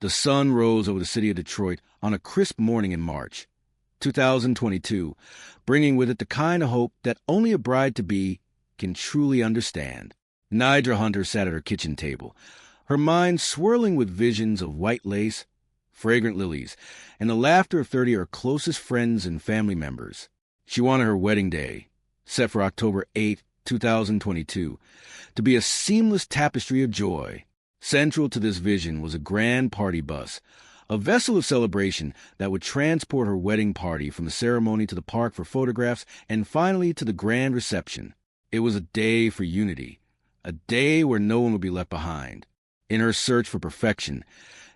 The sun rose over the city of Detroit on a crisp morning in March 2022, bringing with it the kind of hope that only a bride-to-be can truly understand. Nidra Hunter sat at her kitchen table, her mind swirling with visions of white lace, fragrant lilies, and the laughter of 30 of her closest friends and family members. She wanted her wedding day, set for October 8, 2022, to be a seamless tapestry of joy. Central to this vision was a grand party bus, a vessel of celebration that would transport her wedding party from the ceremony to the park for photographs and finally to the grand reception. It was a day for unity, a day where no one would be left behind. In her search for perfection,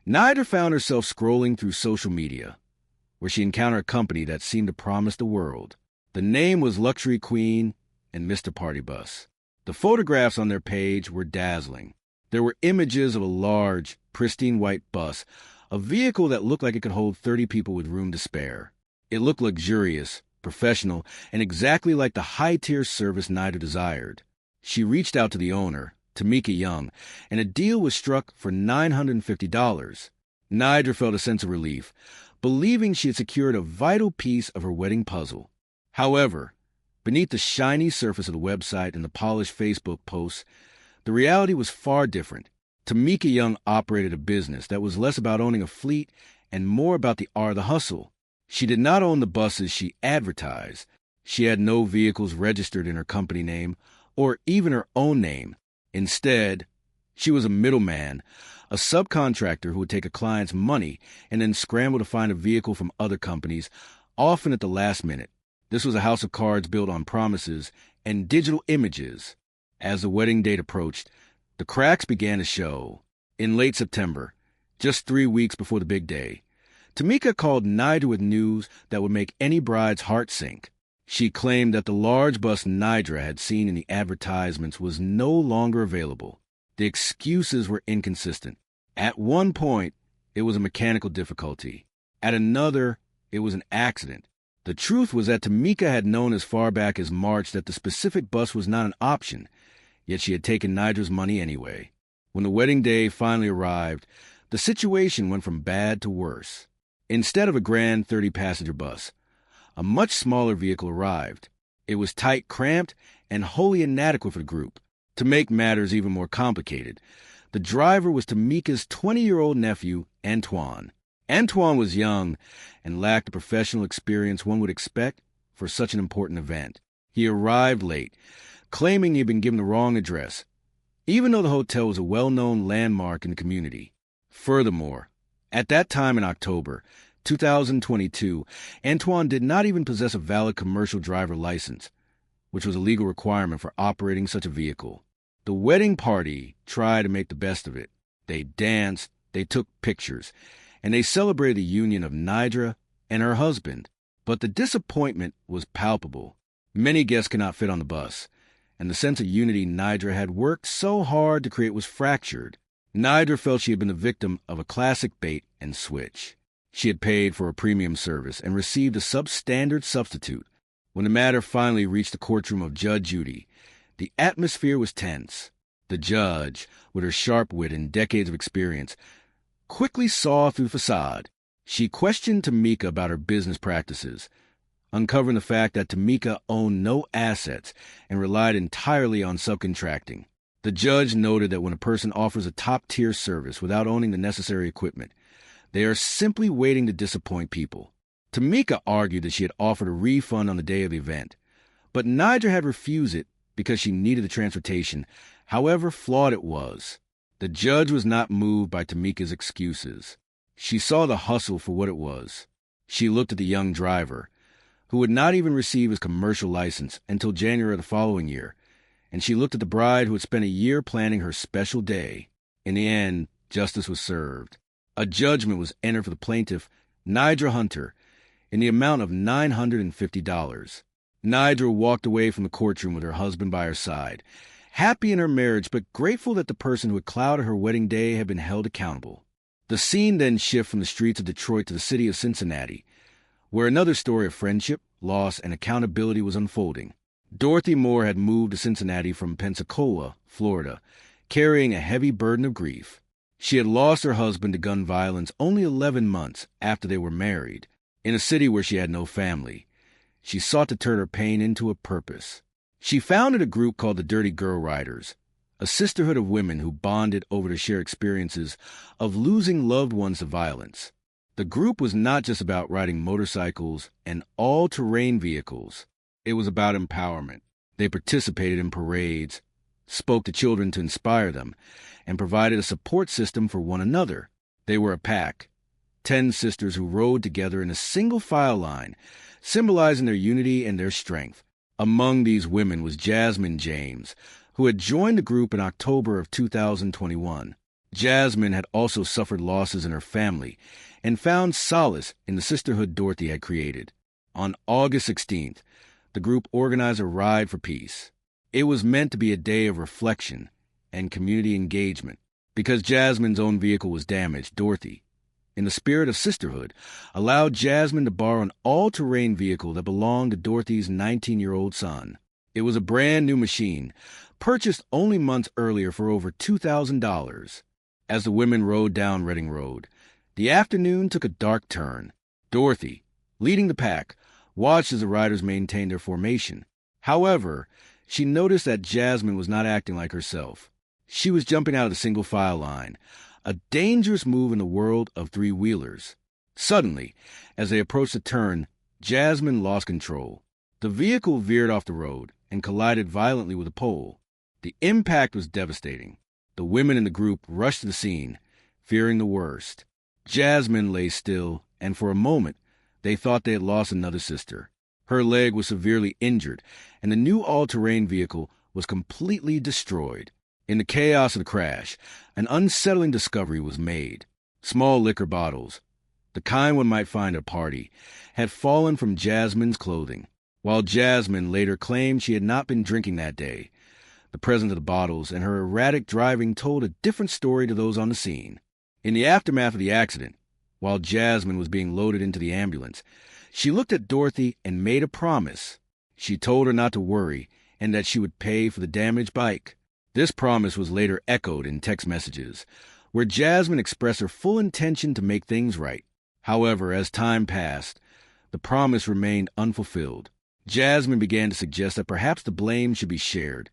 Nidra found herself scrolling through social media, where she encountered a company that seemed to promise the world. The name was Luxury Queen and Mr. Party Bus. The photographs on their page were dazzling. There were images of a large, pristine white bus, a vehicle that looked like it could hold 30 people with room to spare. It looked luxurious, professional, and exactly like the high-tier service Nidra desired. She reached out to the owner, Tamika Young, and a deal was struck for $950. Nidra felt a sense of relief, believing she had secured a vital piece of her wedding puzzle. However, beneath the shiny surface of the website and the polished Facebook posts, the reality was far different. Tamika Young operated a business that was less about owning a fleet and more about the art of the hustle. She did not own the buses she advertised. She had no vehicles registered in her company name or even her own name. Instead, she was a middleman, a subcontractor who would take a client's money and then scramble to find a vehicle from other companies, often at the last minute. This was a house of cards built on promises and digital images. As the wedding date approached, the cracks began to show. In late September, just 3 weeks before the big day, Tamika called Nidra with news that would make any bride's heart sink. She claimed that the large bus Nidra had seen in the advertisements was no longer available. The excuses were inconsistent. At one point, it was a mechanical difficulty. At another, it was an accident. The truth was that Tamika had known as far back as March that the specific bus was not an option, yet she had taken Nidra's money anyway. When the wedding day finally arrived, the situation went from bad to worse. Instead of a grand 30-passenger bus, a much smaller vehicle arrived. It was tight, cramped, and wholly inadequate for the group. To make matters even more complicated, the driver was Tamika's 20-year-old nephew, Antoine. Antoine was young and lacked the professional experience one would expect for such an important event. He arrived late, claiming he had been given the wrong address, even though the hotel was a well-known landmark in the community. Furthermore, at that time in October 2022, Antoine did not even possess a valid commercial driver license, which was a legal requirement for operating such a vehicle. The wedding party tried to make the best of it. They danced, they took pictures, and they celebrated the union of Nidra and her husband. But the disappointment was palpable. Many guests could not fit on the bus, and the sense of unity Nidra had worked so hard to create was fractured. Nidra felt she had been the victim of a classic bait and switch. She had paid for a premium service and received a substandard substitute. When the matter finally reached the courtroom of Judge Judy, the atmosphere was tense. The judge, with her sharp wit and decades of experience, quickly saw through the facade. She questioned Tamika about her business practices, uncovering the fact that Tamika owned no assets and relied entirely on subcontracting. The judge noted that when a person offers a top-tier service without owning the necessary equipment, they are simply waiting to disappoint people. Tamika argued that she had offered a refund on the day of the event, but Nidra had refused it because she needed the transportation, however flawed it was. The judge was not moved by Tamika's excuses. She saw the hustle for what it was. She looked at the young driver, who would not even receive his commercial license until January of the following year, and she looked at the bride who had spent a year planning her special day. In the end, justice was served. A judgment was entered for the plaintiff, Nidra Hunter, in the amount of $950. Nidra walked away from the courtroom with her husband by her side, happy in her marriage but grateful that the person who had clouded her wedding day had been held accountable. The scene then shifted from the streets of Detroit to the city of Cincinnati, where another story of friendship, loss, and accountability was unfolding. Dorothy Moore had moved to Cincinnati from Pensacola, Florida, carrying a heavy burden of grief. She had lost her husband to gun violence only 11 months after they were married, in a city where she had no family. She sought to turn her pain into a purpose. She founded a group called the Dirty Girl Riders, a sisterhood of women who bonded over the shared experiences of losing loved ones to violence. The group was not just about riding motorcycles and all-terrain vehicles. It was about empowerment. They participated in parades, spoke to children to inspire them, and provided a support system for one another. They were a pack, 10 sisters who rode together in a single file line, symbolizing their unity and their strength. Among these women was Jasmine James, who had joined the group in October of 2021. Jasmine had also suffered losses in her family and found solace in the sisterhood Dorothy had created. On August 16th, the group organized a Ride for Peace. It was meant to be a day of reflection and community engagement. Because Jasmine's own vehicle was damaged, Dorothy, in the spirit of sisterhood, allowed Jasmine to borrow an all-terrain vehicle that belonged to Dorothy's 19-year-old son. It was a brand-new machine, purchased only months earlier for over $2,000. As the women rode down Reading Road, the afternoon took a dark turn. Dorothy, leading the pack, watched as the riders maintained their formation. However, she noticed that Jasmine was not acting like herself. She was jumping out of the single-file line, a dangerous move in the world of three-wheelers. Suddenly, as they approached the turn, Jasmine lost control. The vehicle veered off the road and collided violently with a pole. The impact was devastating. The women in the group rushed to the scene, fearing the worst. Jasmine lay still, and for a moment, they thought they had lost another sister. Her leg was severely injured, and the new all-terrain vehicle was completely destroyed. In the chaos of the crash, an unsettling discovery was made. Small liquor bottles, the kind one might find at a party, had fallen from Jasmine's clothing. While Jasmine later claimed she had not been drinking that day, the presence of the bottles and her erratic driving told a different story to those on the scene. In the aftermath of the accident, while Jasmine was being loaded into the ambulance, she looked at Dorothy and made a promise. She told her not to worry and that she would pay for the damaged bike. This promise was later echoed in text messages, where Jasmine expressed her full intention to make things right. However, as time passed, the promise remained unfulfilled. Jasmine began to suggest that perhaps the blame should be shared,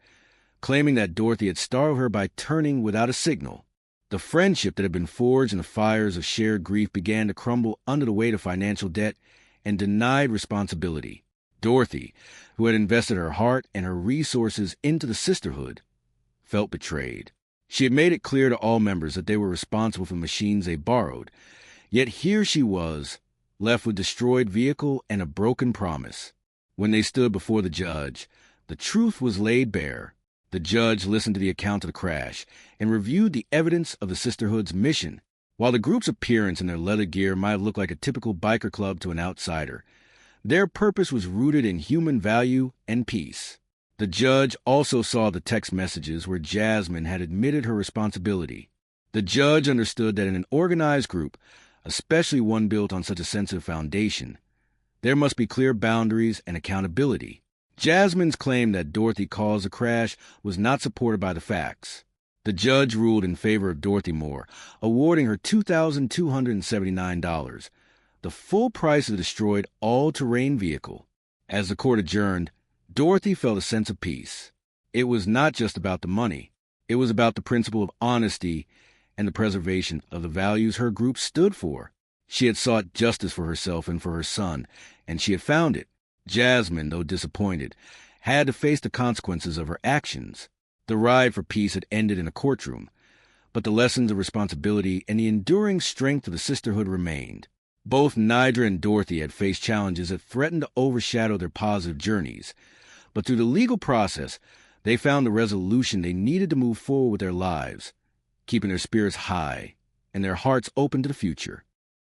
claiming that Dorothy had startled her by turning without a signal. The friendship that had been forged in the fires of shared grief began to crumble under the weight of financial debt and denied responsibility. Dorothy, who had invested her heart and her resources into the sisterhood, felt betrayed. She had made it clear to all members that they were responsible for the machines they borrowed, yet here she was, left with destroyed vehicle and a broken promise. When they stood before the judge, the truth was laid bare. The judge listened to the account of the crash and reviewed the evidence of the sisterhood's mission. While the group's appearance in their leather gear might have looked like a typical biker club to an outsider, their purpose was rooted in human value and peace. The judge also saw the text messages where Jasmine had admitted her responsibility. The judge understood that in an organized group, especially one built on such a sensitive foundation, there must be clear boundaries and accountability. Jasmine's claim that Dorothy caused the crash was not supported by the facts. The judge ruled in favor of Dorothy Moore, awarding her $2,279, the full price of the destroyed all-terrain vehicle. As the court adjourned, Dorothy felt a sense of peace. It was not just about the money. It was about the principle of honesty and the preservation of the values her group stood for. She had sought justice for herself and for her son, and she had found it. Jasmine, though disappointed, had to face the consequences of her actions. The Ride for Peace had ended in a courtroom, but the lessons of responsibility and the enduring strength of the sisterhood remained. Both Nidra and Dorothy had faced challenges that threatened to overshadow their positive journeys, but through the legal process, they found the resolution they needed to move forward with their lives, keeping their spirits high and their hearts open to the future.